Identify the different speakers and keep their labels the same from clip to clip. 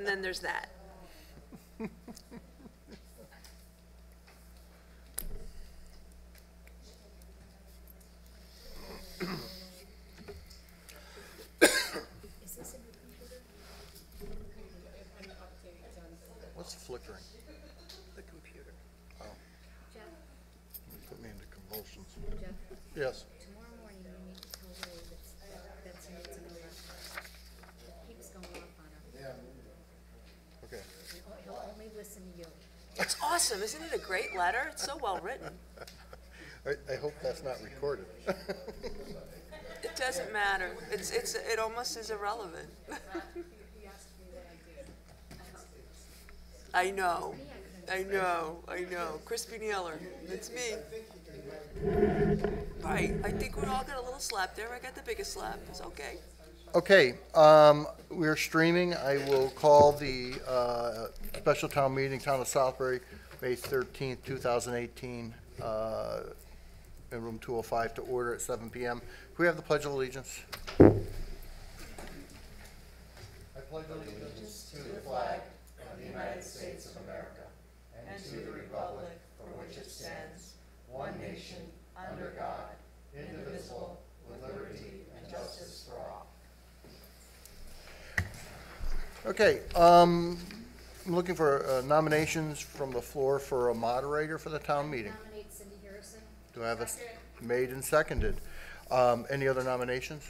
Speaker 1: And then there's that.
Speaker 2: What's flickering?
Speaker 1: The computer.
Speaker 2: Oh,
Speaker 3: Jeff,
Speaker 2: you put me into convulsions.
Speaker 3: Jeff,
Speaker 2: Yes.
Speaker 3: tomorrow morning you need to tell Ray that Betsy needs a new laptop. It keeps going off on her.
Speaker 2: Okay.
Speaker 3: And he'll only listen to you.
Speaker 1: It's awesome. Isn't it a great letter? It's so well written.
Speaker 2: I hope that's not recorded.
Speaker 1: It doesn't matter. It almost is irrelevant. I know. Crispy Nealer. It's me. Right. I think we all got a little slap there. I got the biggest slap. It's okay.
Speaker 2: Okay, we're streaming. I will call the special town meeting, Town of Southbury, May 13th, 2018, in room 205 to order at 7 p.m. Can we have the Pledge of Allegiance? I pledge allegiance to the flag of the United States of America and to the republic for which it stands, one nation, under God, indivisible, with liberty and justice for all. Okay, I'm looking for nominations from the floor for a moderator for the town meeting.
Speaker 3: Nominate Cindy Harrison.
Speaker 2: Do I have a made and seconded? Any other nominations?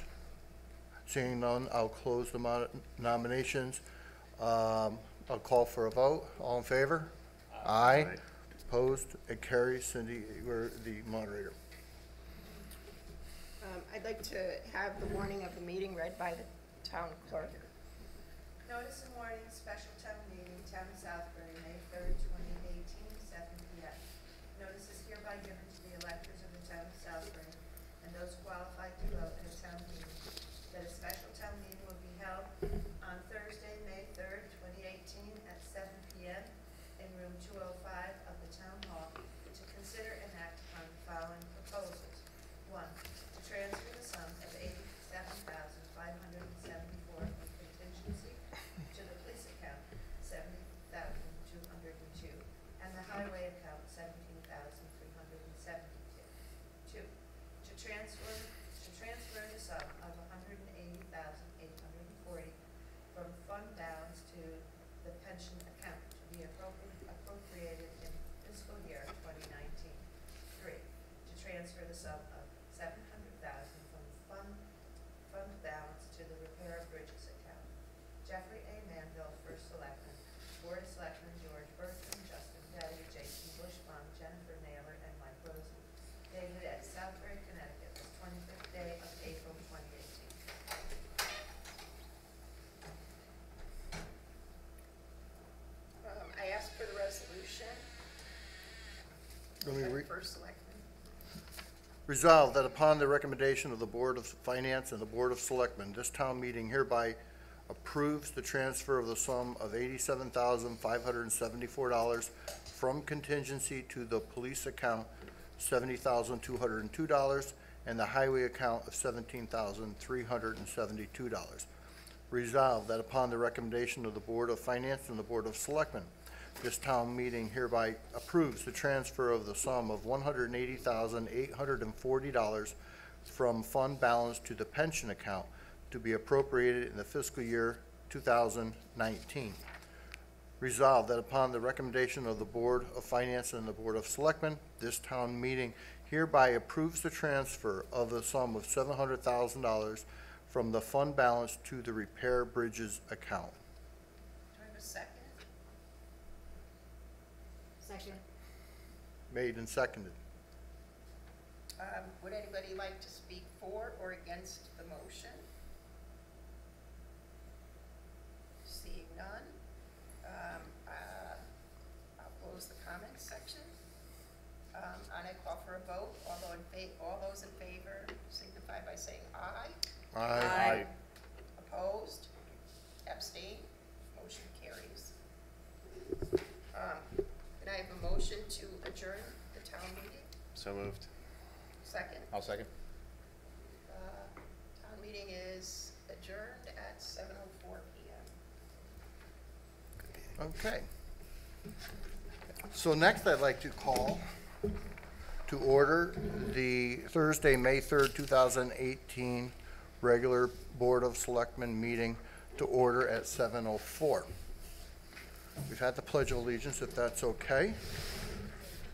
Speaker 2: Seeing none, I'll close the nominations. I'll call for a vote. All in favor? Aye. Opposed? It carries. Cindy, you're the moderator.
Speaker 4: I'd like to have the warning of the meeting read by the town clerk.
Speaker 5: Notice and warning, special town meeting, Town of Southbury, May 3rd, 2018, 7 p.m. Notice is hereby given to the electors of the Town of Southbury and those qualified to vote at a town meeting that a special town meeting will be held on Thursday, May 3rd, 2018, at 7 p.m. in room 205 of the Town Hall to consider and act upon the following proposals. 1. To transfer the sum of $87,574 from contingency to the police account, $70,202, and the highway account, $17,372. 2. To transfer the sum of $180,840 from fund balance to the pension account to be appropriated in fiscal year 2019. 3. To transfer the sum of $700,000 from fund balance to the repair of bridges account. Jeffrey A. Manville, First Selectman. Board of Selectmen, George Bertram, Justin Petty, Jason Bushbaum, Jennifer Naylor, and Mike Rosen. Dated at Southbury, Connecticut, the 25th day of April, 2018.
Speaker 4: I ask for the resolution.
Speaker 2: Let me read.
Speaker 4: First Selectman.
Speaker 2: Resolved that upon the recommendation of the Board of Finance and the Board of Selectmen, this town meeting hereby approves the transfer of the sum of $87,574 from contingency to the police account, $70,202, and the highway account of $17,372. Resolved that upon the recommendation of the Board of Finance and the Board of Selectmen, this town meeting hereby approves the transfer of the sum of $180,840 from fund balance to the pension account to be appropriated in the fiscal year 2019. Resolved that upon the recommendation of the Board of Finance and the Board of Selectmen, this town meeting hereby approves the transfer of the sum of $700,000 from the fund balance to the repair bridges account.
Speaker 4: Do I have a second?
Speaker 3: Second.
Speaker 2: Made and seconded.
Speaker 4: Would anybody like to speak for or against the motion? Seeing none, I'll close the comments section. And I call for a vote. All those in favor signify by saying aye.
Speaker 2: Aye.
Speaker 4: Opposed? Abstain? Motion carries. Can I have a motion to adjourn the town meeting?
Speaker 6: So moved.
Speaker 4: Second.
Speaker 6: I'll second.
Speaker 4: Town meeting is adjourned at 7:04 p.m.
Speaker 2: Okay. So next, I'd like to call to order the Thursday, May 3rd, 2018 regular Board of Selectmen meeting to order at 7:04. We've had the Pledge of Allegiance, if that's okay.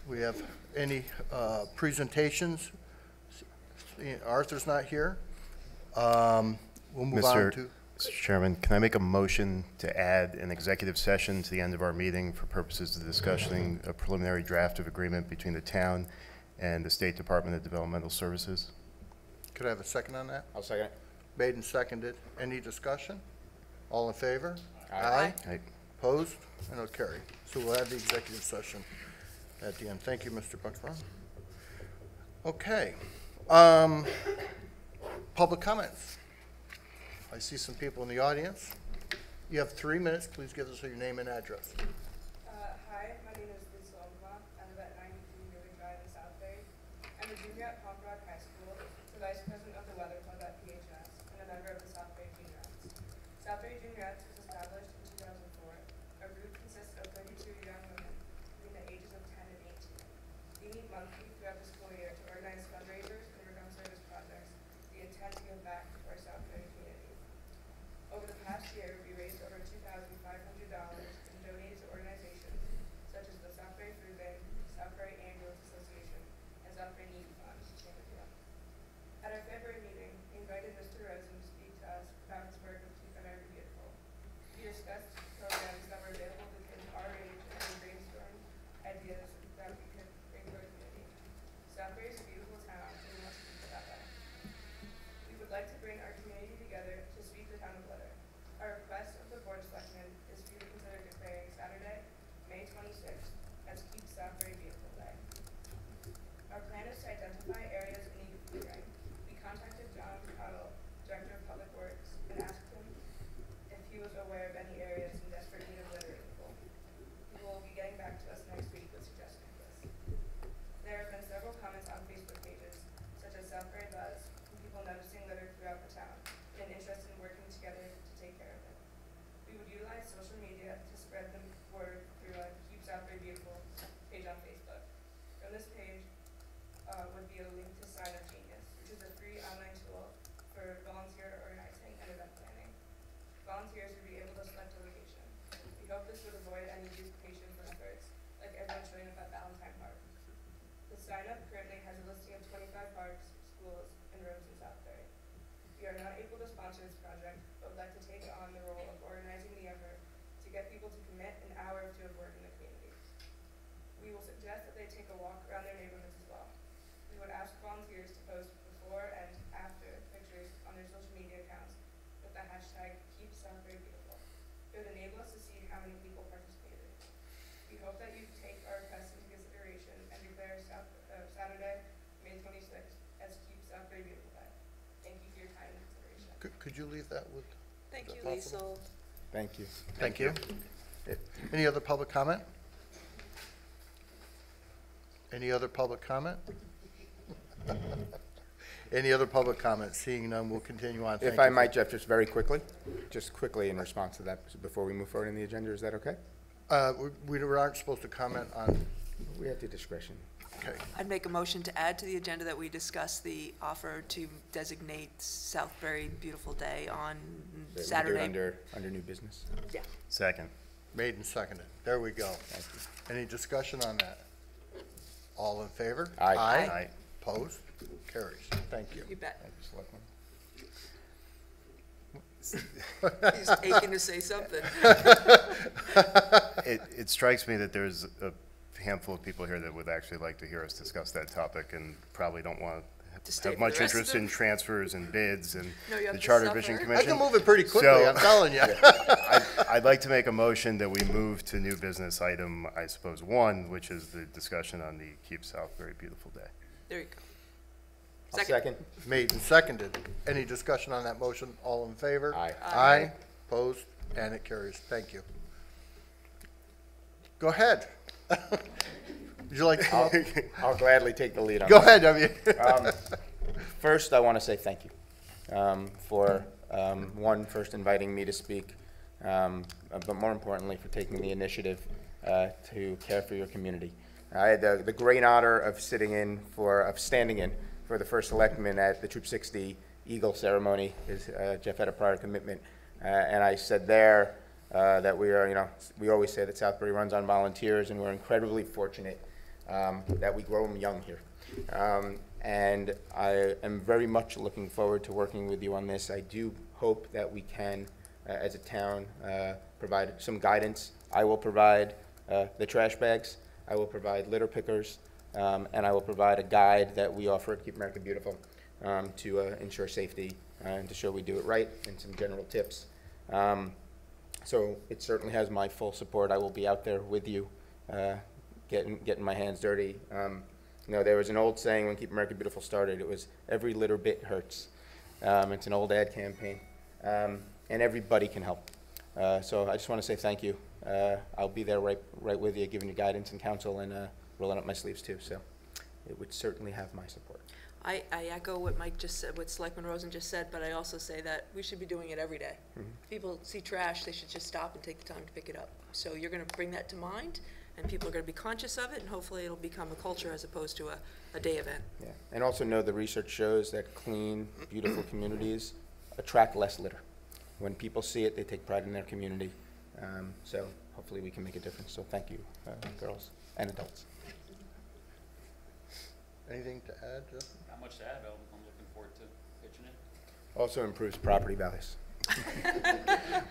Speaker 2: We have any presentations? Arthur's not here. We'll move on to...
Speaker 6: Mr. Chairman, can I make a motion to add an executive session to the end of our meeting for purposes of discussing a preliminary draft of agreement between the town and the State Department of Developmental Services?
Speaker 2: Could I have a second on that?
Speaker 7: I'll second it.
Speaker 2: Made and seconded. Any discussion? All in favor?
Speaker 7: Aye.
Speaker 6: Aye.
Speaker 2: Opposed? And it'll carry. So we'll have the executive session at the end. Thank you, Mr. Buckstrom. Okay. Public comments. I see some people in the audience. You have 3 minutes. Please give us your name and address.
Speaker 8: Hi, my name is Lisa Olma. I live at 93 Newman Drive in Southbury. I'm a junior at Pompey High School, the vice president of the Weather Club at PHS, and a member of the Southbury Juniorettes. Southbury Juniorettes was established in 2004. Our group consists of 32 young women between the ages of 10 and 18. We meet monthly throughout the school year to organize fundraisers and work on service projects. We intend to give back to our Southbury community. Over the past year, we raised over $2,500 and donated to organizations such as the Southbury Food Bank, Southbury Ambulance Association, and Southbury Need Fund, to name a few. At our February meeting, we invited Mr. Rosen to speak to us about his work with Keep America Beautiful. We discussed programs that were available to kids our age and we brainstormed ideas that we could bring to our community. Southbury is a beautiful town and we want to keep it that way. We would like to bring our community together to sweep the town of litter. Our request of the Board of Selectmen is for you to consider declaring Saturday, May 26th, as Keep Southbury Beautiful Day. Our plan is to identify areas in need of clearing. We contacted John Cottle, Director of Public Works, and asked him if he was aware of any areas in desperate need of litter removal. He will be getting back to us next week with suggestions. There have been several comments on Facebook pages, such as Southbury Buzz, from people noticing litter throughout the town and interested in working together to take care of it. We would utilize social media to spread the word through a Keep Southbury Beautiful page on Facebook. From this page would be a link to Sign Up Genius, which is a free online tool for volunteer organizing and event planning. Volunteers would be able to select a location. We hope this would avoid any duplication for efforts, like everyone showing up at Valentine Park. The sign up currently has a listing of 25 parks, schools, and rooms in Southbury. We are not able to sponsor this project, but would like to take on the role of organizing the effort to get people to commit an hour or two of work in the community. We will suggest that they take a walk around their neighborhoods as well. We would ask volunteers to post before and after pictures on their social media accounts with the hashtag Keep Southbury Beautiful. It would enable us to see how many people participated. We hope that you take our request into consideration and declare Saturday, May 26th as Keep Southbury Beautiful Day. Thank you for your time and consideration.
Speaker 2: Could you leave that with...
Speaker 1: Thank
Speaker 2: is
Speaker 1: you,
Speaker 2: that
Speaker 1: Lisa.
Speaker 2: possible?
Speaker 7: Thank you.
Speaker 2: Thank you. Any other public comment? Any other public comment? Any other public comment? Seeing none, we'll continue on.
Speaker 7: If I might, Jeff, just very quickly, in response to that, before we move forward in the agenda, is that okay?
Speaker 2: We aren't supposed to comment on...
Speaker 7: We have the discretion.
Speaker 2: Okay.
Speaker 1: I'd make a motion to add to the agenda that we discuss the offer to designate Southbury Beautiful Day on
Speaker 7: So we do it
Speaker 1: Saturday.
Speaker 7: under new business.
Speaker 1: Yeah.
Speaker 6: Second.
Speaker 2: Made and seconded. There we go.
Speaker 7: Thank you.
Speaker 2: Any discussion on that? All in favor?
Speaker 7: Aye.
Speaker 6: Aye.
Speaker 2: Opposed? Carries. Thank you.
Speaker 1: You bet.
Speaker 7: Thank you, Selectman.
Speaker 1: He's aching to say something.
Speaker 6: It strikes me that there's a handful of people here that would actually like to hear us discuss that topic and probably don't want
Speaker 1: To stay
Speaker 6: have
Speaker 1: for the
Speaker 6: much
Speaker 1: rest of
Speaker 6: interest in
Speaker 1: them?
Speaker 6: transfers and bids and
Speaker 1: No, you have
Speaker 6: the
Speaker 1: to
Speaker 6: Charter
Speaker 1: suffer.
Speaker 6: Vision
Speaker 1: I can
Speaker 6: Commission.
Speaker 2: I can move it pretty quickly,
Speaker 6: So-
Speaker 2: I'm telling you.
Speaker 6: I'd like to make a motion that we move to new business item, I suppose, 1, which is the discussion on the Keep Southbury Beautiful Day.
Speaker 1: There you go.
Speaker 7: I'll second.
Speaker 2: Made and seconded. Any discussion on that motion? All in favor?
Speaker 7: Aye.
Speaker 2: Aye. Opposed? And it carries. Thank you. Go ahead. Would you like to come up?
Speaker 7: I'll gladly take the lead on
Speaker 2: Go
Speaker 7: this.
Speaker 2: ahead, W.
Speaker 7: First, I want to say thank you for, one, first inviting me to speak but more importantly, for taking the initiative to care for your community. I had the great honor of standing in for the first Selectman at the Troop 60 Eagle ceremony, as Jeff had a prior commitment. And I said there that we are, we always say that Southbury runs on volunteers, and we're incredibly fortunate that we grow them young here. And I am very much looking forward to working with you on this. I do hope that we can, as a town, provide some guidance. I will provide the trash bags. I will provide litter pickers, and I will provide a guide that we offer at Keep America Beautiful to ensure safety and to show we do it right, and some general tips. So it certainly has my full support. I will be out there with you, getting my hands dirty. There was an old saying when Keep America Beautiful started. It was, every litter bit hurts. It's an old ad campaign, and everybody can help. So I just want to say thank you. I'll be there right with you, giving you guidance and counsel, and rolling up my sleeves too. So it would certainly have my support.
Speaker 1: I echo what Mike just said, what Selectman Rosen just said, but I also say that we should be doing it every day.
Speaker 7: Mm-hmm.
Speaker 1: If people see trash, they should just stop and take the time to pick it up. So you're going to bring that to mind, and people are going to be conscious of it, and hopefully it'll become a culture as opposed to a day event.
Speaker 7: Yeah, and also know the research shows that clean, beautiful communities attract less litter. When people see it, they take pride in their community. So hopefully we can make a difference. So thank you, girls and adults.
Speaker 2: Anything to add, Jeff?
Speaker 9: Not much to add, I'm looking forward to pitching it.
Speaker 7: Also improves property values.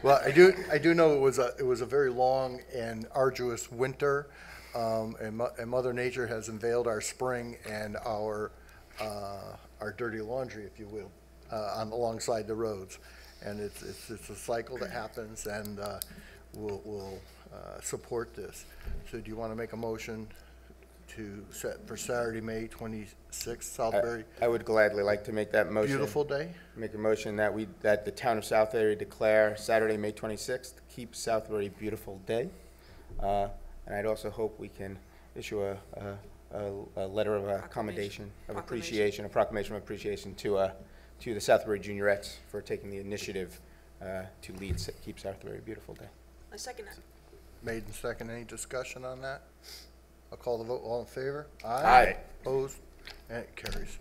Speaker 2: Well, I do know it was a very long and arduous winter, and Mother Nature has unveiled our spring and our dirty laundry, if you will, alongside the roads, and it's a cycle that happens, and we'll support this. So, do you want to make a motion to set for Saturday, May 26th, Southbury?
Speaker 7: I would gladly like to make that motion.
Speaker 2: Beautiful day.
Speaker 7: Make a motion that the town of Southbury declare Saturday, May 26th, Keep Southbury Beautiful Day. And I'd also hope we can issue a letter of accommodation, of appreciation, a proclamation of appreciation to the Southbury Juniorettes for taking the initiative to lead Keep Southbury Beautiful Day.
Speaker 1: I second that.
Speaker 2: Made and second. Any discussion on that? I'll call the vote. All in favor?
Speaker 7: Aye.
Speaker 2: Opposed? And it carries.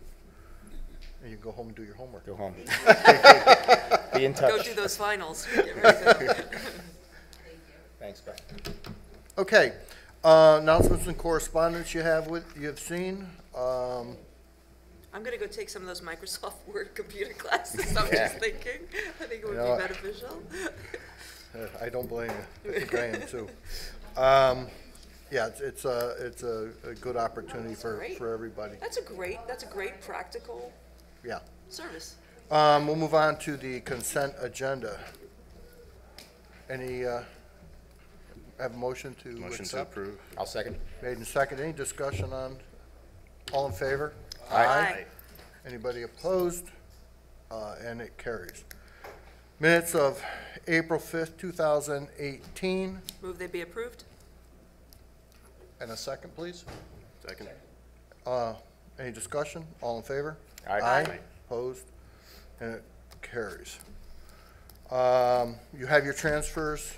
Speaker 2: And you can go home and do your homework.
Speaker 7: Go home. Be in touch.
Speaker 1: Go do those finals. Get ready for them.
Speaker 7: Thanks, bye.
Speaker 2: Okay. Announcements and correspondence you have seen.
Speaker 1: I'm going to go take some of those Microsoft Word computer classes. I'm
Speaker 7: Yeah.
Speaker 1: just thinking. I think it would
Speaker 2: You know,
Speaker 1: be beneficial.
Speaker 2: I don't blame you. I think I am too. Yeah, it's a good opportunity for everybody.
Speaker 1: That's a great practical
Speaker 2: Yeah.
Speaker 1: service.
Speaker 2: We'll move on to the consent agenda. Any, have a motion to
Speaker 6: Motion to
Speaker 2: accept?
Speaker 6: approve.
Speaker 7: I'll second.
Speaker 2: Made and second. Any discussion on, all in favor?
Speaker 1: Aye.
Speaker 2: Anybody opposed? And it carries. Minutes of April 5th, 2018.
Speaker 1: Move they be approved.
Speaker 2: And a second, please.
Speaker 6: Second.
Speaker 2: Any discussion? All in favor?
Speaker 7: Aye.
Speaker 2: Opposed? And it carries. You have your transfers.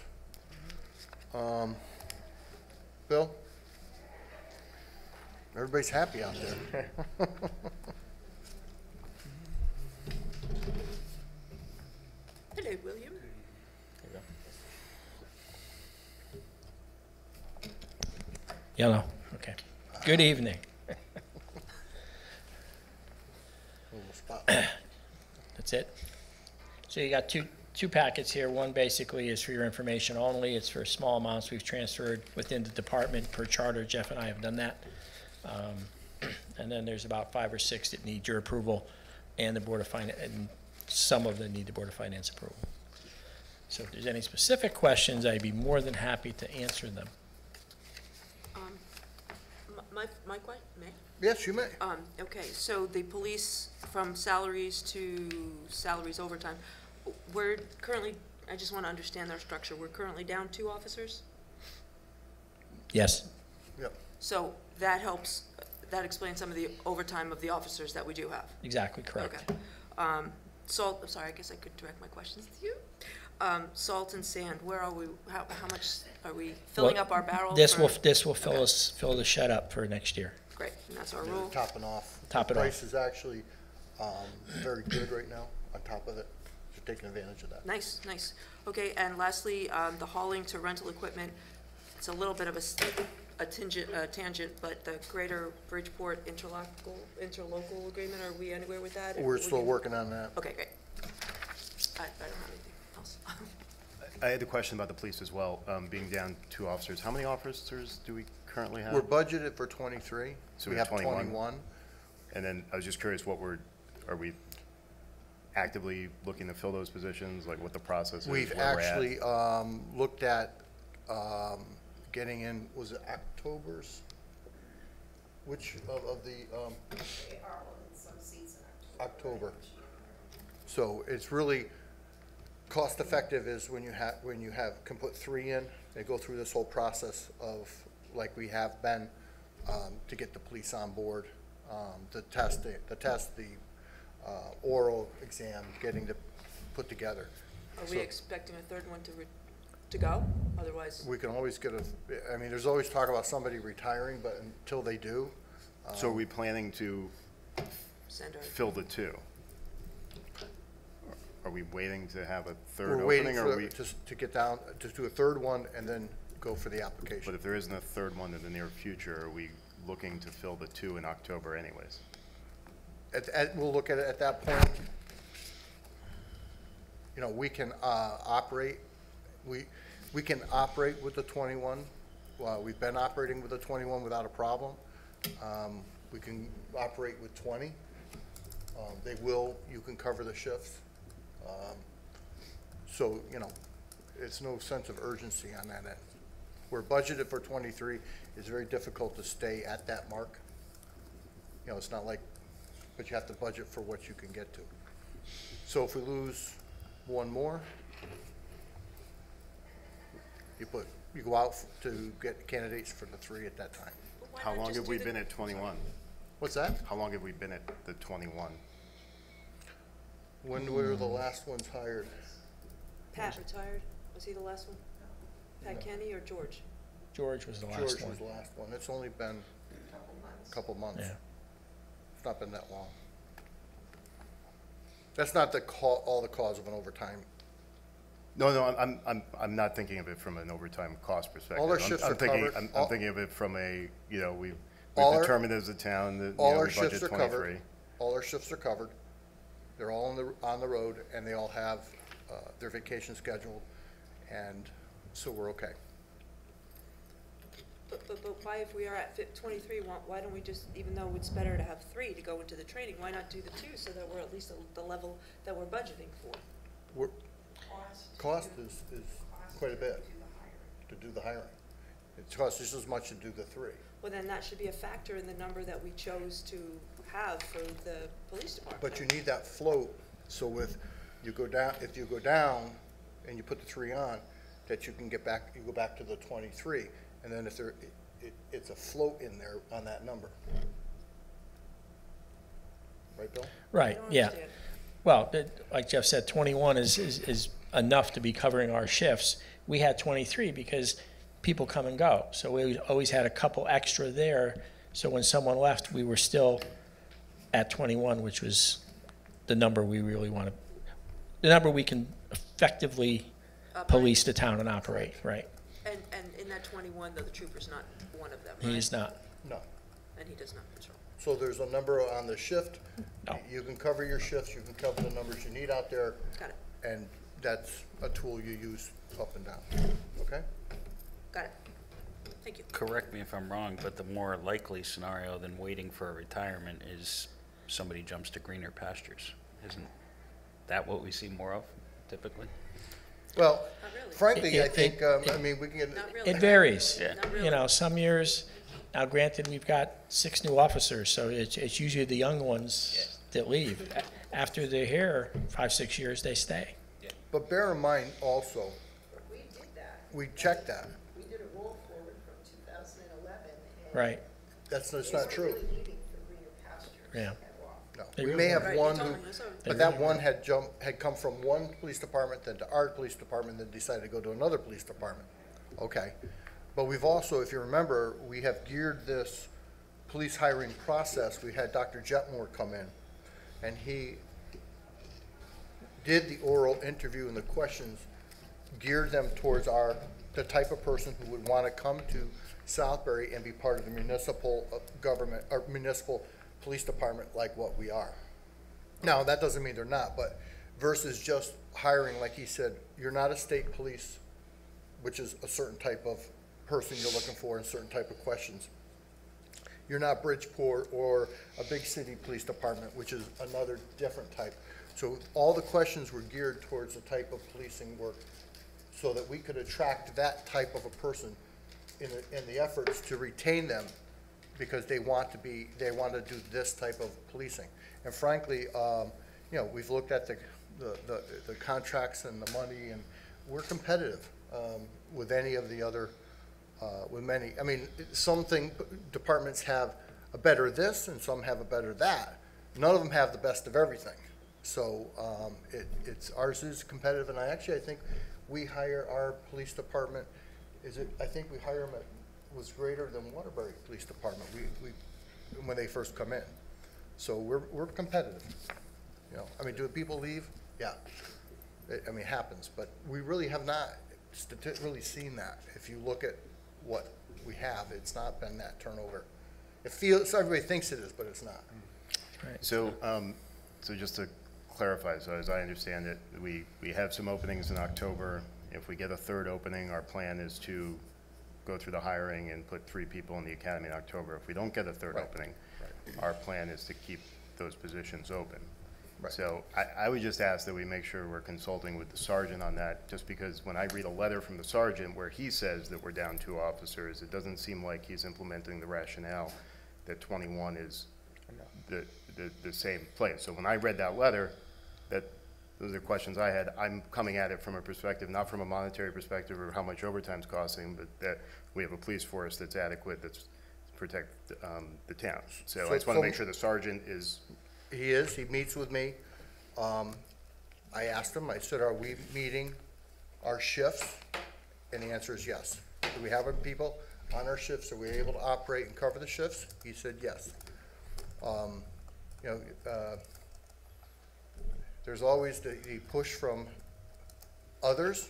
Speaker 2: Bill? Everybody's happy out there.
Speaker 1: Hello, William.
Speaker 10: Yellow, okay. Good evening. That's it? So you got two packets here. One basically is for your information only. It's for small amounts we've transferred within the department per charter. Jeff and I have done that. And then there's about 5 or 6 that need your approval and the Board of Finance, and some of them need the Board of Finance approval. So if there's any specific questions, I'd be more than happy to answer them.
Speaker 1: My question, may?
Speaker 2: Yes, you may.
Speaker 1: Okay, so the police, from salaries to salaries overtime, we're currently, I just want to understand their structure. We're currently down 2 officers?
Speaker 10: Yes.
Speaker 2: Yep.
Speaker 1: So that helps, that explains some of the overtime of the officers that we do have?
Speaker 10: Exactly correct.
Speaker 1: Okay. So, I'm sorry, I guess I could direct my questions to you. Salt and sand, where are we, how much are we filling
Speaker 10: Well,
Speaker 1: up our barrels?
Speaker 10: This
Speaker 1: for-
Speaker 10: will fill
Speaker 1: Okay.
Speaker 10: fill the shed up for next year.
Speaker 1: Great, and that's our rule.
Speaker 2: Topping off.
Speaker 10: Top it
Speaker 2: The
Speaker 10: off.
Speaker 2: price is actually very good right now on top of it. You're taking advantage of that.
Speaker 1: Nice, nice. Okay, and lastly, the hauling to rental equipment, it's a little bit of a tangent, but the Greater Bridgeport interlocal agreement, are we anywhere with that?
Speaker 2: We're still working on that.
Speaker 1: Okay, great. I don't have anything else.
Speaker 6: I had a question about the police as well, being down 2 officers. How many officers do we currently have?
Speaker 2: We're budgeted for 23.
Speaker 6: So
Speaker 2: We
Speaker 6: we have
Speaker 2: have
Speaker 6: 21.
Speaker 2: 21.
Speaker 6: And then I was just curious, are we actively looking to fill those positions, like what the process is?
Speaker 2: We've
Speaker 6: where we're at?
Speaker 2: actually looked at getting in, was it October's? Which of the,
Speaker 4: They are in some seats in
Speaker 2: October. So it's really cost effective is when you can put 3 in, they go through this whole process of, like we have been, to get the police on board, the oral exam, getting to put together.
Speaker 1: Are we expecting a third one to go? Otherwise,
Speaker 2: We can always get I mean, there's always talk about somebody retiring, but until they do,
Speaker 6: So are we planning to
Speaker 1: send our,
Speaker 6: fill the 2? Are we waiting to have a third
Speaker 2: we're
Speaker 6: opening?
Speaker 2: waiting
Speaker 6: or are
Speaker 2: for,
Speaker 6: we?
Speaker 2: to get down, to do a third one and then go for the
Speaker 6: But
Speaker 2: application.
Speaker 6: if there isn't a third one in the near future, are we looking to fill the 2 in October anyways?
Speaker 2: We'll look at it at that point. You know, we can operate, we can operate with the 21. We've been operating with the 21 without a problem. We can operate with 20. You can cover the shifts. So, you know, it's no sense of urgency on that end. We're budgeted for 23. It's very difficult to stay at that mark. You know, it's not like, but you have to budget for what you can get to. So if we lose 1 more, you go out to get candidates for the 3 at that time.
Speaker 1: why
Speaker 6: How
Speaker 1: not
Speaker 6: long
Speaker 1: just
Speaker 6: have
Speaker 1: do
Speaker 6: we
Speaker 1: the-
Speaker 6: been at 21?
Speaker 2: What's that?
Speaker 6: How long have we been at the 21?
Speaker 2: When were the last ones hired?
Speaker 1: Pat retired? Was he the last one? Pat Kenny or George?
Speaker 10: George was the last
Speaker 2: George
Speaker 10: one.
Speaker 2: was the last one. It's only been a couple months.
Speaker 10: Yeah.
Speaker 2: It's not been that long. That's not all the cause of an overtime.
Speaker 6: No, I'm not thinking of it from an overtime cost perspective.
Speaker 2: All our
Speaker 6: I'm-
Speaker 2: shifts
Speaker 6: I'm
Speaker 2: are
Speaker 6: thinking-
Speaker 2: covered.
Speaker 6: I'm thinking of it from a, you know, we've
Speaker 2: All our-
Speaker 6: determined as a town that, you
Speaker 2: All
Speaker 6: know,
Speaker 2: our
Speaker 6: we
Speaker 2: shifts
Speaker 6: budget
Speaker 2: are
Speaker 6: 23.
Speaker 2: covered. All our shifts are covered. They're all on the road, and they all have their vacation scheduled, and so we're okay.
Speaker 1: But why, if we are at 23, why don't we just, even though it's better to have 3 to go into the training, why not do the 2 so that we're at least at the level that we're budgeting for?
Speaker 2: Cost is quite a bit to do the hiring. It costs just as much to do the 3.
Speaker 1: Well, then that should be a factor in the number that we chose to have for the police department.
Speaker 2: But you need that float, so if you go down and you put the 3 on, that you can get back, you go back to the 23, and then if it's a float in there on that number. Right, Bill?
Speaker 1: I
Speaker 10: Right,
Speaker 1: don't
Speaker 10: yeah.
Speaker 1: understand.
Speaker 10: Well, like Jeff said, 21 is enough to be covering our shifts. We had 23 because people come and go. So we always had a couple extra there. So when someone left, we were still at 21, which was the number we really want to, the number we can effectively police the town and operate, right?
Speaker 1: And in that 21, though, the trooper's not one of them,
Speaker 10: He
Speaker 1: right?
Speaker 10: is not.
Speaker 2: No.
Speaker 1: And he does not patrol.
Speaker 2: So there's a number on the shift.
Speaker 10: No.
Speaker 2: You can cover your shifts, you can cover the numbers you need out there,
Speaker 1: Got it,
Speaker 2: and that's a tool you use up and down, okay?
Speaker 1: got it. Thank you.
Speaker 11: Correct me if I'm wrong, but the more likely scenario than waiting for a retirement is somebody jumps to greener pastures. Isn't that what we see more of typically?
Speaker 2: Well,
Speaker 1: Not really.
Speaker 2: frankly, I
Speaker 10: It-
Speaker 2: think, I mean, we can get,
Speaker 1: Not really.
Speaker 10: It varies.
Speaker 11: Yeah.
Speaker 1: Not really.
Speaker 10: You know, some years, now granted, we've got 6 new officers, so it's usually the young ones that leave. After they're here 5, 6 years, they stay.
Speaker 2: but bear in mind also,
Speaker 4: We did that.
Speaker 2: we checked that.
Speaker 4: We did a roll forward from 2011. And
Speaker 10: Right,
Speaker 2: That's
Speaker 4: they
Speaker 2: not
Speaker 4: weren't
Speaker 2: true.
Speaker 4: really leaving for greener pastures
Speaker 10: Yeah.
Speaker 4: that often.
Speaker 2: no.
Speaker 10: They
Speaker 2: We
Speaker 10: really
Speaker 2: may have
Speaker 1: Right, you
Speaker 2: one
Speaker 1: told
Speaker 2: who,
Speaker 1: me, that's all right.
Speaker 2: but that one had come from one police department, then to our police department, then decided to go to another police department. Okay. But we've also, if you remember, we have geared this police hiring process. We had Dr. Jetmore come in, and he did the oral interview and the questions, geared them towards the type of person who would want to come to Southbury and be part of the municipal government, or municipal police department like what we are. Now, that doesn't mean they're not, but versus just hiring, like he said, you're not a state police, which is a certain type of person you're looking for and certain type of questions. You're not Bridgeport or a big city police department, which is another different type. So all the questions were geared towards the type of policing work so that we could attract that type of a person in the efforts to retain them because they want to do this type of policing. And frankly, you know, we've looked at the contracts and the money, and we're competitive with any of the other, with many. I mean, departments have a better this and some have a better that. None of them have the best of everything. So ours is competitive, and I think we hire our police department. I think we hire them was greater than Waterbury Police Department. When they first come in, so we're competitive. You know, I mean, do people leave? Yeah, I mean, it happens, but we really have not really seen that. If you look at what we have, it's not been that turnover. It feels, everybody thinks it is, but it's not.
Speaker 10: Right.
Speaker 6: So, so just to clarify, so as I understand it, we have some openings in October. If we get a third opening, our plan is to go through the hiring and put 3 people in the academy in October. If we don't get a third opening, our plan is to keep those positions open.
Speaker 2: Right.
Speaker 6: So I would just ask that we make sure we're consulting with the sergeant on that, just because when I read a letter from the sergeant where he says that we're down 2 officers, it doesn't seem like he's implementing the rationale that 21 is the same place. So when I read that letter, those are questions I had. I'm coming at it from a perspective, not from a monetary perspective or how much overtime's costing, but that we have a police force that's adequate, that's to protect the town. So I just want to make sure the sergeant is.
Speaker 2: He meets with me. I asked him, I said, are we meeting our shifts? And the answer is yes. Do we have our people on our shifts? Are we able to operate and cover the shifts? He said yes. You know, there's always the push from others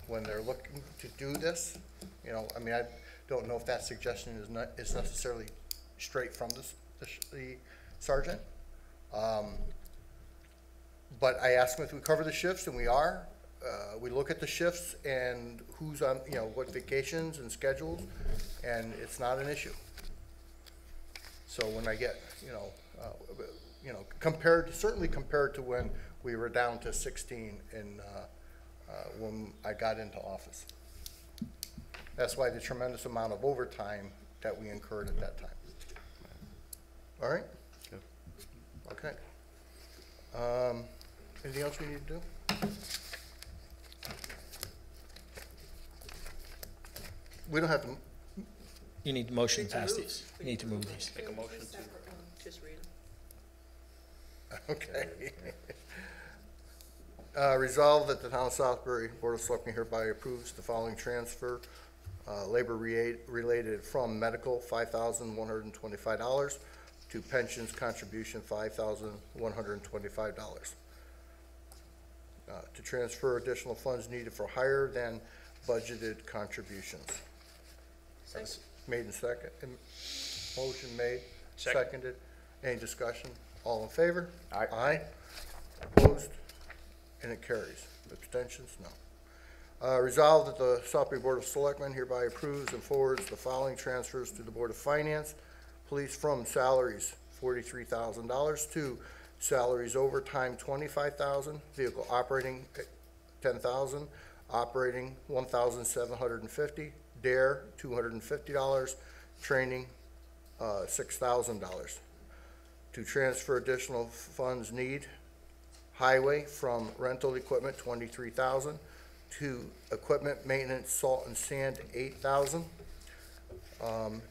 Speaker 2: when they're looking to do this. You know, I mean, I don't know if that suggestion is necessarily straight from the sergeant. But I asked him if we cover the shifts, and we are. We look at the shifts and who's on, you know, what vacations and schedules, and it's not an issue. So when I get, you know, certainly compared to when we were down to 16 when I got into office. That's why the tremendous amount of overtime that we incurred at that time. All right?
Speaker 6: Yep.
Speaker 2: Okay. Anything else we need to do? We don't have to.
Speaker 10: You need to motion
Speaker 1: Need to
Speaker 10: past
Speaker 1: move.
Speaker 10: these. You need to move these.
Speaker 11: Make a motion to.
Speaker 1: Just read them.
Speaker 2: Okay. Resolved that the Town of Southbury Board of Selectmen hereby approves the following transfer, labor-related from medical, $5,125, to pensions contribution, $5,125. To transfer additional funds needed for higher than budgeted contributions. Made and second, motion made, seconded. Any discussion? All in favor?
Speaker 7: Aye.
Speaker 2: Aye. Opposed? And it carries. Abstentions? No. Resolved that the Southbury Board of Selectmen hereby approves and forwards the following transfers to the Board of Finance. Police from salaries, $43,000, to salaries overtime, $25,000, vehicle operating, $10,000, operating, $1,750, DARE, $250, training, $6,000. To transfer additional funds need, highway from rental equipment, $23,000, to equipment maintenance, salt and sand, $8,000.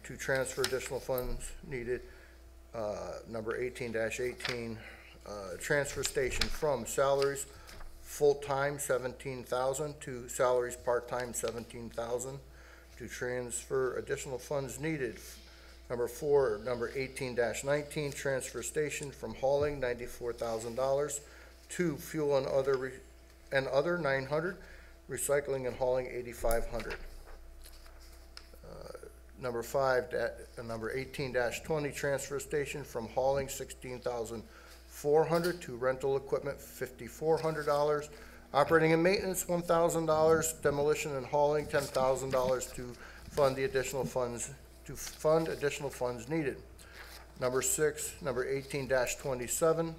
Speaker 2: To transfer additional funds needed, Number 18-18, transfer station from salaries full-time 17,000 to salaries part-time 17,000 to transfer additional funds needed. Number 4, number 18-19, transfer station from hauling $94,000 to fuel and other 900, recycling and hauling 8,500. Number 5, number 18-20, transfer station from hauling 16,400 to rental equipment $5,400. Operating and maintenance $1,000. Demolition and hauling $10,000 to fund additional funds needed. Number 6, number 18-27,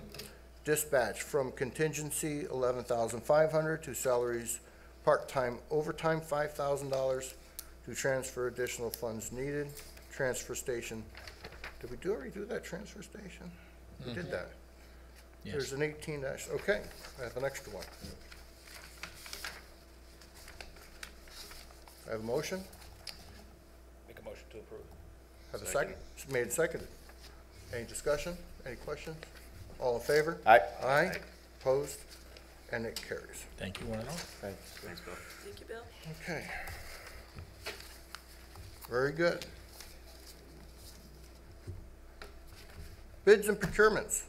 Speaker 2: dispatch from contingency $11,500 to salaries part-time overtime $5,000 to transfer additional funds needed. Transfer station, did we already do that transfer station? We did that.
Speaker 10: Yes.
Speaker 2: There's an 18 dash, okay, I have an extra one. I have a motion,
Speaker 11: Make a motion to approve.
Speaker 2: have a second, it's made and seconded. Any discussion, any questions? All in favor?
Speaker 7: Aye.
Speaker 2: Aye, opposed, and it carries.
Speaker 10: Thank you, one and all.
Speaker 7: Thanks.
Speaker 11: Thanks, Bill.
Speaker 1: Thank you, Bill.
Speaker 2: Okay. Very good. Bids and procurements.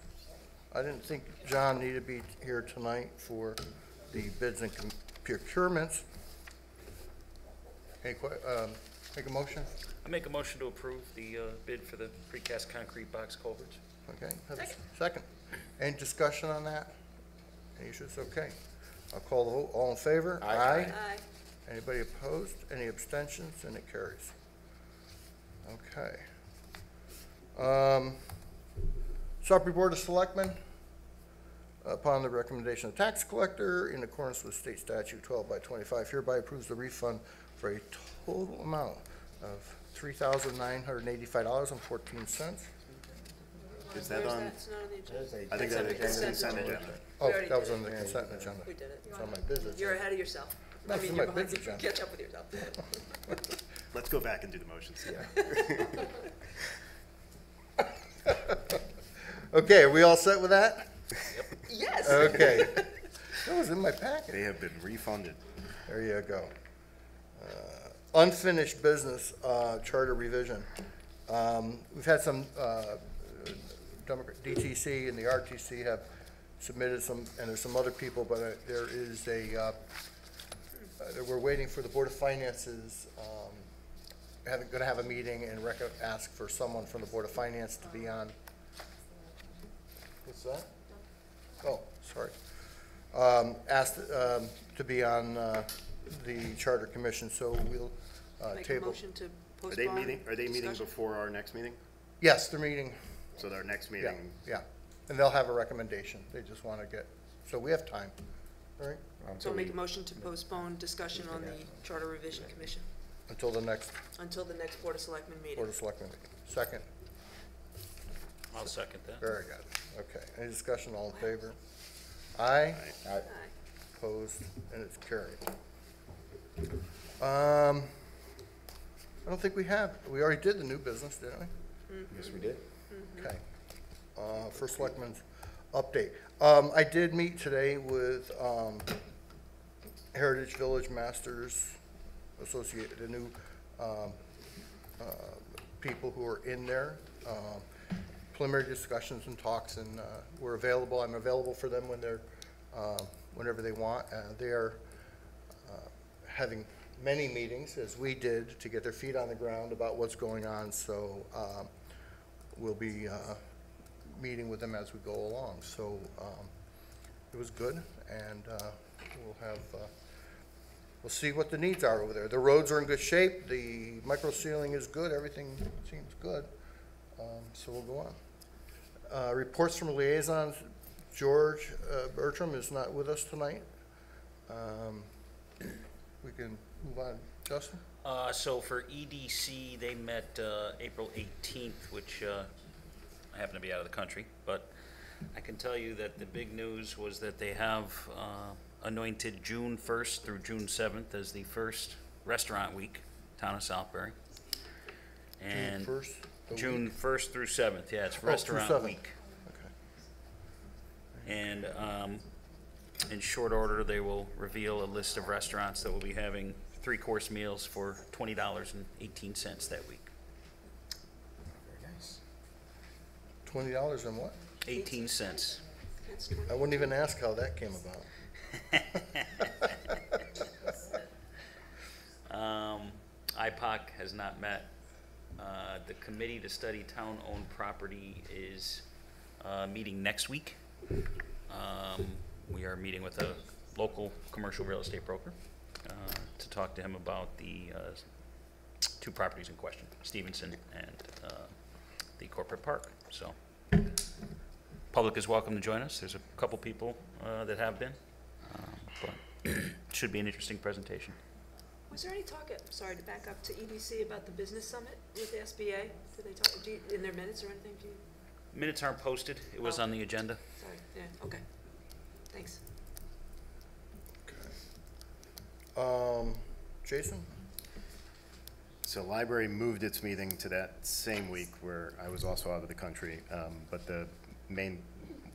Speaker 2: I didn't think John needed to be here tonight for the bids and procurements. Make a motion?
Speaker 11: I make a motion to approve the bid for the precast concrete box culverts.
Speaker 2: Okay, have a second. Any discussion on that? Any issues? Okay. I'll call the vote. All in favor?
Speaker 7: Aye.
Speaker 1: Aye.
Speaker 2: Anybody opposed? Any abstentions? And it carries. Okay. Sudbury Board of Selectmen, upon the recommendation of tax collector, in accordance with state statute 12/25, hereby approves the refund for a total amount of $3,985.14.
Speaker 6: Is that
Speaker 1: Where's
Speaker 6: on?
Speaker 1: that? It's not on the agenda.
Speaker 6: I think that is consent agenda.
Speaker 2: Oh,
Speaker 1: We already
Speaker 2: that was
Speaker 1: did
Speaker 2: on the
Speaker 1: it.
Speaker 2: consent agenda.
Speaker 1: We did it.
Speaker 2: It's on my business.
Speaker 1: You're ahead of yourself.
Speaker 2: That's
Speaker 1: you're
Speaker 2: my
Speaker 1: behind.
Speaker 2: business agenda.
Speaker 1: Catch up with yourself.
Speaker 6: Let's go back and do the motions.
Speaker 2: Okay, are we all set with that?
Speaker 1: Yes.
Speaker 2: Okay. That was in my packet.
Speaker 6: They have been refunded.
Speaker 2: There you go. Unfinished business, charter revision. We've had some, DTC and the RTC have submitted some, and there's some other people, but there is we're waiting for the Board of Finance's, gonna have a meeting and ask for someone from the Board of Finance to be on. What's that? Oh, sorry. Asked to be on the Charter Commission, so we'll
Speaker 1: Make a
Speaker 2: table.
Speaker 1: motion to
Speaker 6: Are
Speaker 1: postpone.
Speaker 6: they meeting
Speaker 1: discussion?
Speaker 6: before our next meeting?
Speaker 2: Yes, they're meeting,
Speaker 6: So our next
Speaker 2: yeah,
Speaker 6: meeting,
Speaker 2: yeah. And they'll have a recommendation. They just want to get, so we have time, all right?
Speaker 1: So I'll make a motion to postpone discussion on the Charter Revision Commission
Speaker 2: Until the next
Speaker 1: until the next Board of Selectmen meeting.
Speaker 2: Board of Selectmen meeting. Second,
Speaker 11: I'll second that.
Speaker 2: very good. Okay, any discussion, all in favor? Aye,
Speaker 7: Aye.
Speaker 1: Aye.
Speaker 2: opposed, and it's carried. I don't think we already did the new business, didn't we?
Speaker 7: Yes, we did.
Speaker 2: Okay. First Selectmen's update. I did meet today with Heritage Village Masters Associate, the new people who are in there. Preliminary discussions and talks, and we're available. I'm available for them when they're, whenever they want. They're having many meetings, as we did, to get their feet on the ground about what's going on. So we'll be meeting with them as we go along. So it was good, and we'll see what the needs are over there. The roads are in good shape. The micro sealing is good. Everything seems good. So we'll go on. Reports from liaisons. George Bertram is not with us tonight. We can move on. Justin?
Speaker 11: So for EDC, they met April 18th, which I happen to be out of the country, but I can tell you that the big news was that they have anointed June 1st through June 7th as the first restaurant week, town of Southbury. And
Speaker 2: June 1st
Speaker 11: June 1st through 7th, yeah, it's
Speaker 2: through
Speaker 11: Restaurant
Speaker 2: 7th.
Speaker 11: Week.
Speaker 2: Okay.
Speaker 11: And in short order, they will reveal a list of restaurants that will be having 3-course meals for $20.18 that week.
Speaker 7: Very nice.
Speaker 2: $20 and what?
Speaker 11: 18 cents.
Speaker 1: That's good.
Speaker 2: I wouldn't even ask how that came about.
Speaker 11: IPOC has not met. The Committee to Study Town-Owned Property is meeting next week. We are meeting with a local commercial real estate broker to talk to him about the 2 properties in question, Stevenson and the Corporate Park. So, public is welcome to join us. There's a couple people that have been, but should be an interesting presentation.
Speaker 1: Was there any talk, sorry, to back up to EDC about the business summit with the SBA? Did they talk, in their minutes or anything, do you?
Speaker 11: Minutes aren't posted. It was
Speaker 1: Oh.
Speaker 11: on the agenda.
Speaker 1: Sorry, yeah, okay. Thanks.
Speaker 2: Jason?
Speaker 6: So library moved its meeting to that same week where I was also out of the country. But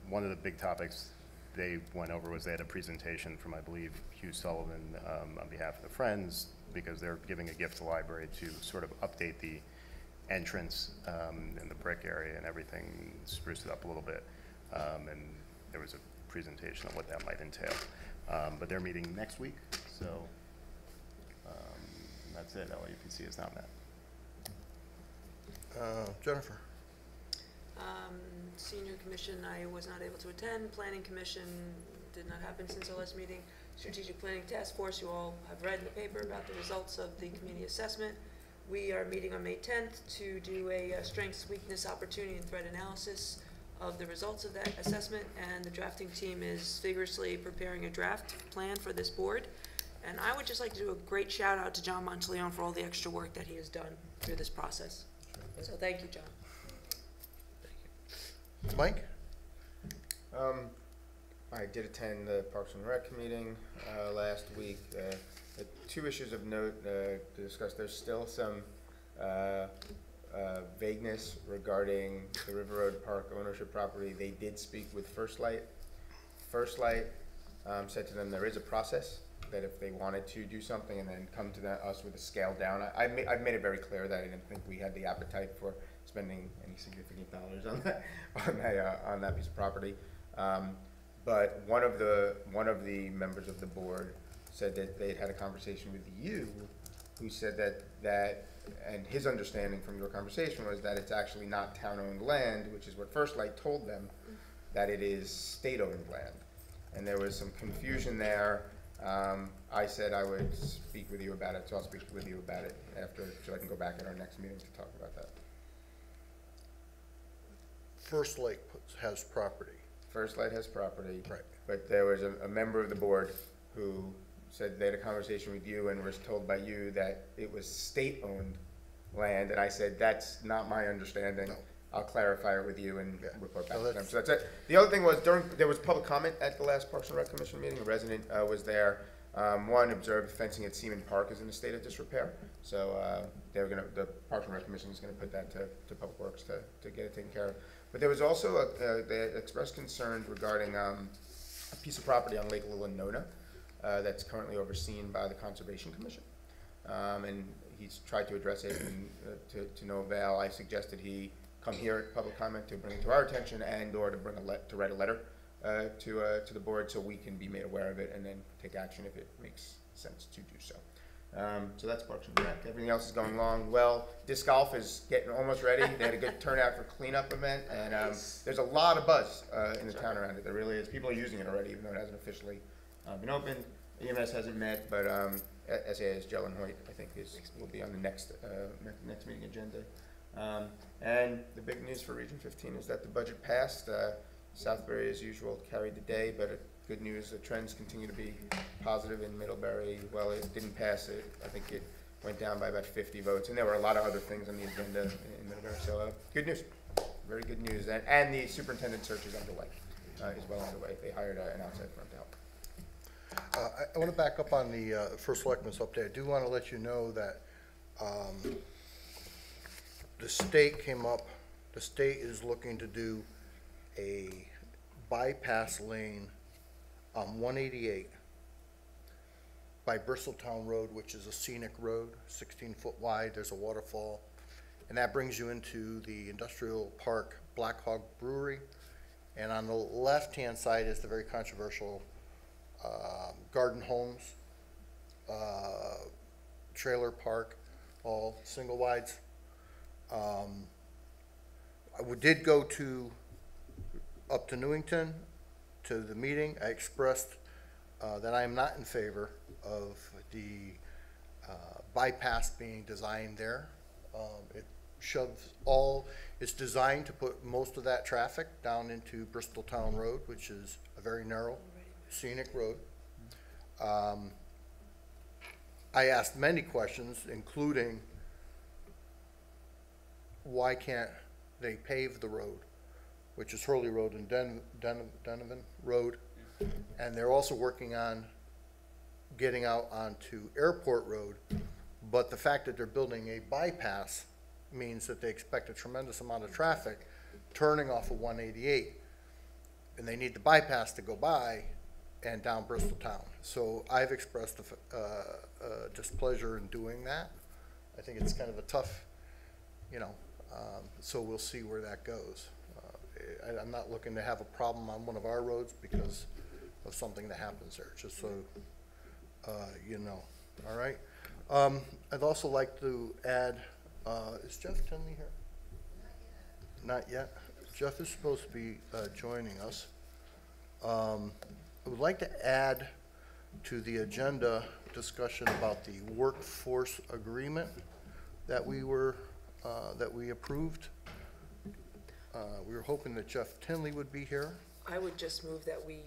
Speaker 6: one of the big topics they went over was they had a presentation from, I believe, Hugh Sullivan on behalf of the Friends, because they're giving a gift to the library to sort of update the entrance in the brick area and everything, spruce it up a little bit. And there was a presentation on what that might entail. But they're meeting next week, so that's it. LUPC is not met.
Speaker 2: Jennifer?
Speaker 1: Senior Commission, I was not able to attend. Planning Commission did not happen since our last meeting. Strategic Planning Task Force, you all have read in the paper about the results of the community assessment. We are meeting on May 10th to do a strengths, weakness, opportunity, and threat analysis of the results of that assessment, and the drafting team is vigorously preparing a draft plan for this board. And I would just like to do a great shout out to John Monteleone for all the extra work that he has done through this process. So thank you, John.
Speaker 2: Mike?
Speaker 7: I did attend the Parks and Rec meeting last week. The 2 issues of note to discuss. There's still some vagueness regarding the River Road Park ownership property. They did speak with First Light. First Light said to them there is a process that if they wanted to do something and then come to us with a scale down. I've made it very clear that I didn't think we had the appetite for spending any significant dollars on that piece of property. But one of the members of the board said that they had a conversation with you, who said that and his understanding from your conversation was that it's actually not town-owned land, which is what First Light told them, that it is state-owned land. And there was some confusion there. I said I would speak with you about it, so I'll speak with you about it after, so I can go back at our next meeting to talk about that.
Speaker 2: First Light has property.
Speaker 7: First Light has property.
Speaker 2: Right.
Speaker 7: But there was a member of the board who said they had a conversation with you and was told by you that it was state-owned land, and I said, that's not my understanding.
Speaker 2: No.
Speaker 7: I'll clarify it with you and report back
Speaker 2: So
Speaker 7: to them.
Speaker 2: that's-
Speaker 7: So that's it. The other thing was, there was public comment at the last Parks and Rec Commission meeting. A resident was there. One observed fencing at Seaman Park is in a state of disrepair. So the Parks and Rec Commission is gonna put that to Public Works to get it taken care of. But there was also they expressed concerns regarding a piece of property on Lake Lilanona that's currently overseen by the Conservation Commission. And he's tried to address it and, to no avail. I suggested he come here at public comment to bring it to our attention and/or to write a letter to the board so we can be made aware of it and then take action if it makes sense to do so. So that's Parks and Rec. Everything else is going along well. Disc golf is getting almost ready. They had a good turnout for cleanup event, and there's a lot of buzz in the town around it. There really is. People are using it already, even though it hasn't officially been opened. EMS hasn't met, but SAS Jell and Hoyt, I think, will be on the next meeting agenda. And the big news for Region 15 is that the budget passed. Southbury, as usual, carried the day, but good news, the trends continue to be positive in Middlebury. Well, it didn't pass it. I think it went down by about 50 votes, and there were a lot of other things on the agenda in Middlebury. So good news, very good news. And the superintendent search is underway, is well underway. They hired an outside firm to help.
Speaker 2: I want to back up on the First Selectmen's update. I do want to let you know that the the state came up, the state is looking to do a bypass lane on 188 by Bristoltown Road, which is a scenic road, 16-foot wide, there's a waterfall, and that brings you into the industrial park Black Hog Brewery, and on the left-hand side is the very controversial Garden Homes trailer park, all single wides. We did go up to Newington to the meeting. I expressed that I am not in favor of the bypass being designed there. It's designed to put most of that traffic down into Bristoltown Road, which is a very narrow scenic road. I asked many questions, including why can't they pave the road, which is Hurley Road and Donovan Road, and they're also working on getting out onto Airport Road, but the fact that they're building a bypass means that they expect a tremendous amount of traffic turning off of 188, and they need the bypass to go by and down Bristoltown. So I've expressed displeasure in doing that. I think it's kind of a tough, so we'll see where that goes. I'm not looking to have a problem on one of our roads because of something that happens there, just so you know. All right. I'd also like to add, is Jeff Tinley here? Not yet. Jeff is supposed to be joining us. I would like to add to the agenda discussion about the workforce agreement that we approved. We were hoping that Jeff Tinley would be here.
Speaker 1: I would just move that we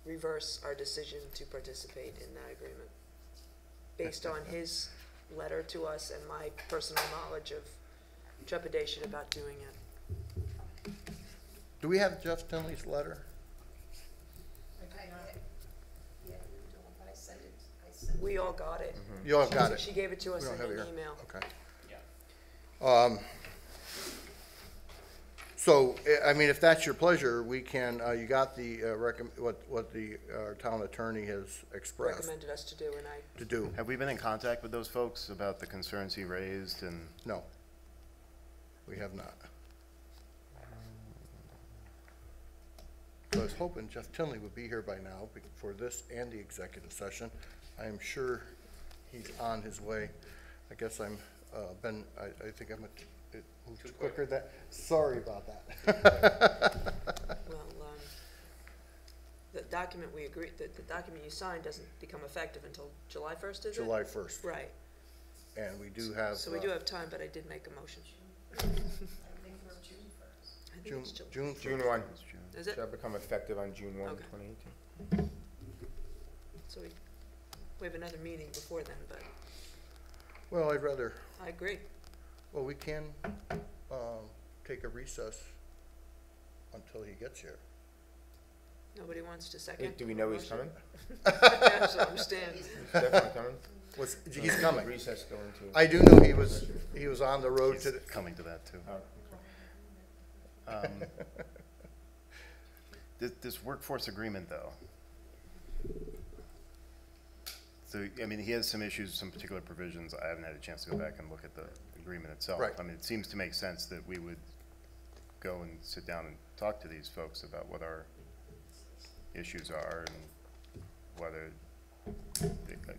Speaker 1: reverse our decision to participate in that agreement based on his letter to us and my personal knowledge of trepidation about doing it.
Speaker 2: Do we have Jeff Tinley's letter?
Speaker 4: Yeah, we don't, but I sent it.
Speaker 1: We all got it.
Speaker 2: You all got it.
Speaker 1: She gave it to us
Speaker 2: We don't
Speaker 1: in
Speaker 2: have it
Speaker 1: an
Speaker 2: here.
Speaker 1: email.
Speaker 2: Okay.
Speaker 11: Yeah.
Speaker 2: So, I mean, if that's your pleasure, we can, you got the, what the town attorney has expressed
Speaker 1: Recommended us to do, and I,
Speaker 2: to do.
Speaker 6: Have we been in contact with those folks about the concerns he raised and?
Speaker 2: No, we have not. So I was hoping Jeff Tinley would be here by now for this and the executive session. I am sure he's on his way. I guess I'm, I think I'm it moved too quicker than, sorry about that.
Speaker 1: well, the document we agreed, the document you signed doesn't become effective until July 1st, is it?
Speaker 2: July 1st.
Speaker 1: Right.
Speaker 2: And we do have.
Speaker 1: So we do have time, but I did make a motion.
Speaker 4: I think we're June 1st.
Speaker 1: I think
Speaker 2: June,
Speaker 1: it's
Speaker 2: June.
Speaker 7: June 1.
Speaker 1: Is it?
Speaker 7: Shall become effective on June 1,
Speaker 1: Okay.
Speaker 7: 2018.
Speaker 1: So we have another meeting before then, but
Speaker 2: Well, I'd rather,
Speaker 1: I agree.
Speaker 2: well, we can take a recess until he gets here.
Speaker 1: Nobody wants to second?
Speaker 7: Do we know he's
Speaker 1: motion?
Speaker 7: coming?
Speaker 1: Yes, I understand.
Speaker 7: He's definitely coming?
Speaker 2: He's coming.
Speaker 7: Recess going to.
Speaker 2: I do know he was on the road
Speaker 6: He's
Speaker 2: to,
Speaker 6: coming to that too.
Speaker 7: Oh.
Speaker 6: This workforce agreement, though. So, I mean, he has some issues, some particular provisions. I haven't had a chance to go back and look at the agreement itself.
Speaker 2: Right.
Speaker 6: I mean, it seems to make sense that we would go and sit down and talk to these folks about what our issues are and whether,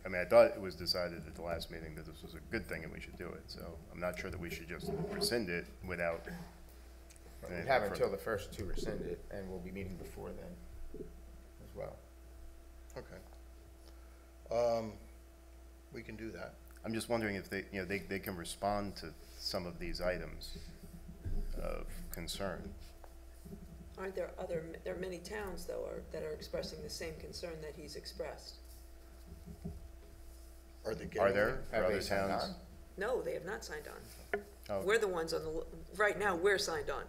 Speaker 6: I mean, I thought it was decided at the last meeting that this was a good thing and we should do it. So I'm not sure that we should just rescind it without.
Speaker 7: We have until the 1st to rescind it, and we'll be meeting before then as well.
Speaker 2: okay. We can do that.
Speaker 6: I'm just wondering if they, they can respond to some of these items of concern.
Speaker 1: Aren't there there are many towns, though, that are expressing the same concern that he's expressed?
Speaker 2: Are they getting?
Speaker 6: Are there for
Speaker 7: Have they
Speaker 6: other
Speaker 7: signed
Speaker 6: towns?
Speaker 7: on?
Speaker 1: No, they have not signed on.
Speaker 6: Oh.
Speaker 1: We're the ones on right now, we're signed on.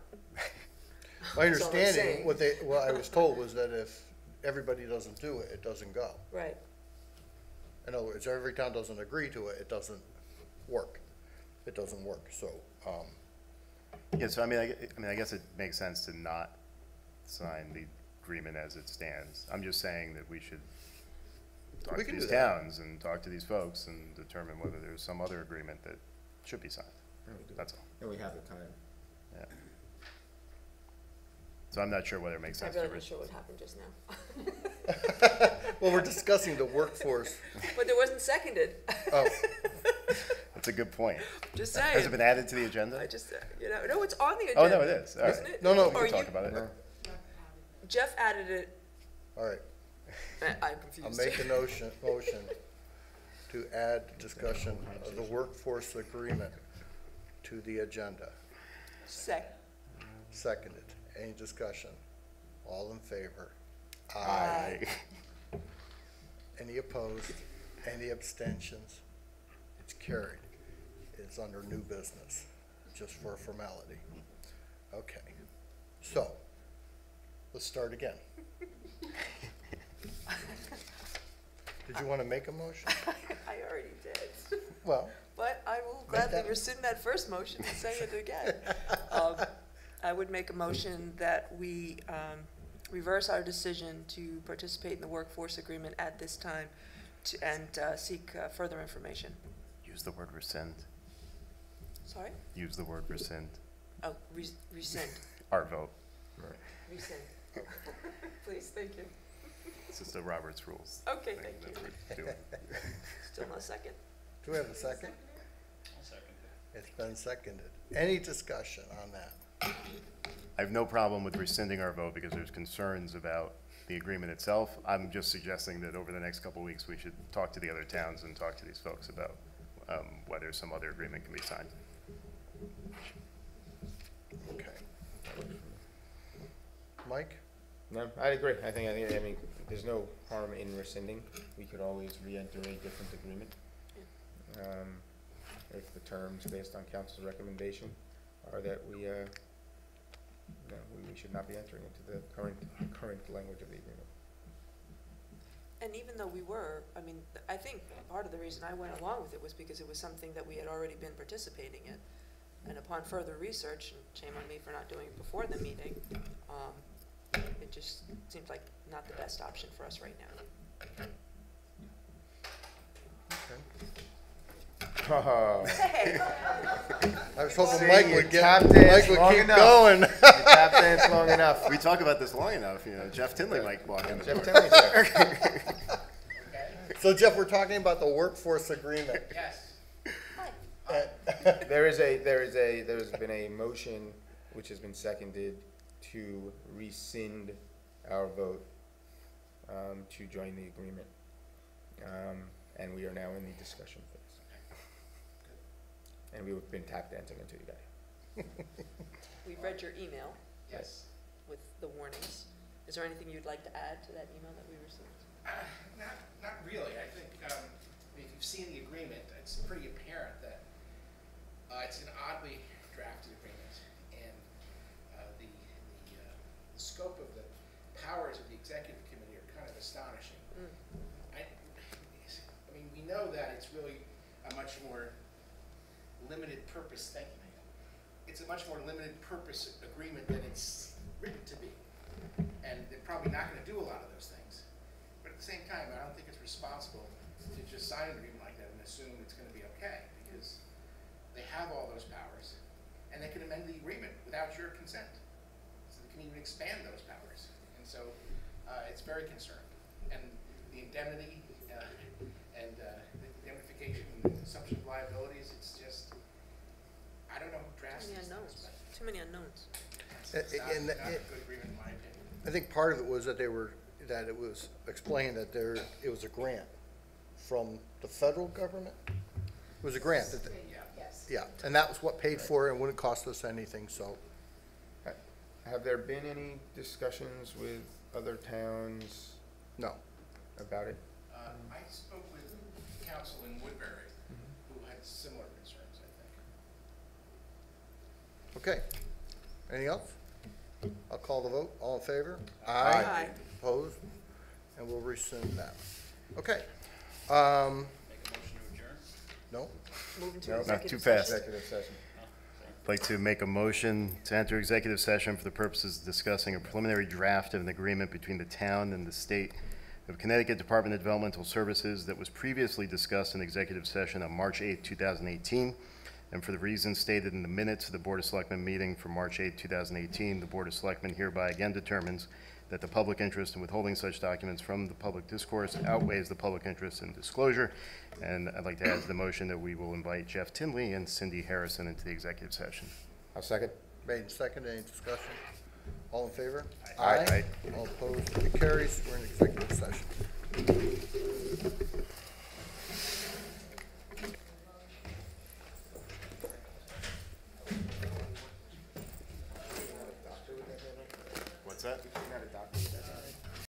Speaker 2: My
Speaker 1: That's all I'm
Speaker 2: understanding,
Speaker 1: saying.
Speaker 2: what I was told was that if everybody doesn't do it, it doesn't go.
Speaker 1: Right.
Speaker 2: In other words, every town doesn't agree to it, it doesn't work. It doesn't work, so,
Speaker 6: Yeah, so I guess it makes sense to not sign the agreement as it stands. I'm just saying that we should talk
Speaker 2: We
Speaker 6: to
Speaker 2: can
Speaker 6: these
Speaker 2: do that.
Speaker 6: towns and talk to these folks and determine whether there's some other agreement that should be signed. That's all.
Speaker 7: And we have the time.
Speaker 6: Yeah. So I'm not sure whether it makes
Speaker 1: I'm
Speaker 6: sense to.
Speaker 1: really not sure what happened just now.
Speaker 2: Well, we're discussing the workforce.
Speaker 1: But it wasn't seconded.
Speaker 2: Oh,
Speaker 6: That's a good point.
Speaker 1: Just
Speaker 6: Has
Speaker 1: saying.
Speaker 6: it been added to the agenda?
Speaker 1: I just, no, it's on the
Speaker 6: Oh,
Speaker 1: agenda.
Speaker 6: no, it is. All right.
Speaker 1: Isn't it?
Speaker 2: No, no, we
Speaker 1: Or
Speaker 6: We can
Speaker 1: you-
Speaker 6: talk about it.
Speaker 1: Jeff added it.
Speaker 2: all right.
Speaker 1: I'm
Speaker 2: I'll
Speaker 1: confused.
Speaker 2: make a motion to add discussion of the workforce agreement to the agenda. Seconded. Any discussion? All in favor?
Speaker 1: Aye.
Speaker 2: Any opposed? Any abstentions? It's carried. It's under new business, just for formality. Okay. So, let's start again. Did you want to make a motion?
Speaker 1: I already did.
Speaker 2: Well,
Speaker 1: But I will
Speaker 2: Make
Speaker 1: gladly
Speaker 2: that-
Speaker 1: rescind that first motion and say it again. I would make a motion that we reverse our decision to participate in the workforce agreement at this time and seek further information.
Speaker 6: Use the word rescind.
Speaker 1: Sorry?
Speaker 6: Use the word rescind.
Speaker 1: Oh, rescind,
Speaker 6: Our vote.
Speaker 1: rescind. Please, thank you.
Speaker 6: This is the Roberts rules.
Speaker 1: Okay,
Speaker 6: thing
Speaker 1: thank
Speaker 6: that
Speaker 1: you.
Speaker 6: we're doing.
Speaker 1: Still no second.
Speaker 2: do we have a second?
Speaker 9: I'll second it.
Speaker 2: It's been seconded. Any discussion on that?
Speaker 6: I have no problem with rescinding our vote because there's concerns about the agreement itself. I'm just suggesting that over the next couple of weeks, we should talk to the other towns and talk to these folks about whether some other agreement can be signed.
Speaker 2: Okay. Mike?
Speaker 7: No, I agree. I mean, there's no harm in rescinding. We could always re-enter a different agreement. If the terms based on council's recommendation are that we should not be entering into the current language of the agreement.
Speaker 1: And even though we were, I mean, I think part of the reason I went along with it was because it was something that we had already been participating in. And upon further research, and shame on me for not doing it before the meeting, it just seems like not the best option for us right now.
Speaker 7: Oh,
Speaker 2: I was hoping
Speaker 7: See,
Speaker 2: Mike
Speaker 7: you
Speaker 2: would
Speaker 7: tap
Speaker 2: Mike
Speaker 7: dance
Speaker 2: would
Speaker 7: long
Speaker 2: keep
Speaker 7: enough.
Speaker 2: going.
Speaker 7: you tap dance long enough.
Speaker 6: We talk about this long enough, Jeff Tinley might walk in the door.
Speaker 7: Jeff Tinley's here.
Speaker 2: So Jeff, we're talking about the workforce agreement.
Speaker 4: Yes.
Speaker 7: There's been a motion which has been seconded to rescind our vote to join the agreement. And we are now in the discussion phase. And we've been tap dancing until you got here.
Speaker 1: We read your email
Speaker 4: Yes.
Speaker 1: with the warnings. Is there anything you'd like to add to that email that we received?
Speaker 12: Not really. I think, if you've seen the agreement, it's pretty apparent that it's an oddly drafted agreement, and the scope of the powers of the executive committee are kind of astonishing. I mean, we know that it's really a much more limited purpose, thank you, Megan. It's a much more limited purpose agreement than it's written to be. And they're probably not gonna do a lot of those things. But at the same time, I don't think it's responsible to just sign an agreement like that and assume it's gonna be okay, because they have all those powers, and they can amend the agreement without your consent. So they can even expand those powers. And so, it's very concerning. And the indemnity, and the indemnification and the assumption of liabilities, it's just, I don't know who drafts
Speaker 1: Too many
Speaker 12: these things,
Speaker 1: unknowns.
Speaker 12: but
Speaker 1: Too many unknowns.
Speaker 12: it's not
Speaker 2: And
Speaker 12: a good agreement in my opinion.
Speaker 2: I think part of it was that that it was explained that it was a grant from the federal government. It was a grant.
Speaker 4: Yes.
Speaker 2: Yeah, and that was what paid for it and wouldn't cost us anything, so.
Speaker 7: Have there been any discussions with other towns
Speaker 2: No.
Speaker 7: about it?
Speaker 12: I spoke with counsel in Woodbury, who had similar concerns, I think.
Speaker 2: Okay. Anything else? I'll call the vote. All in favor?
Speaker 1: Aye.
Speaker 2: Opposed? And we'll rescind that. Okay.
Speaker 11: Make a motion to adjourn?
Speaker 2: No?
Speaker 1: Moving to
Speaker 7: No, not
Speaker 1: executive
Speaker 6: too fast.
Speaker 1: session.
Speaker 7: Executive session.
Speaker 11: Oh, sorry.
Speaker 6: I'd like to make a motion to enter executive session for the purposes of discussing a preliminary draft of an agreement between the town and the State of Connecticut Department of Developmental Services that was previously discussed in executive session on March 8, 2018. And for the reasons stated in the minutes of the Board of Selectmen meeting for March 8, 2018, the Board of Selectmen hereby again determines that the public interest in withholding such documents from the public discourse outweighs the public interest in disclosure. And I'd like to add to the motion that we will invite Jeff Tinley and Cindy Harrison into the executive session.
Speaker 7: I'll second.
Speaker 2: Made and seconded. Any discussion? All in favor?
Speaker 7: Aye.
Speaker 6: Aye.
Speaker 2: All opposed? It carries. We're in executive session.
Speaker 6: What's that?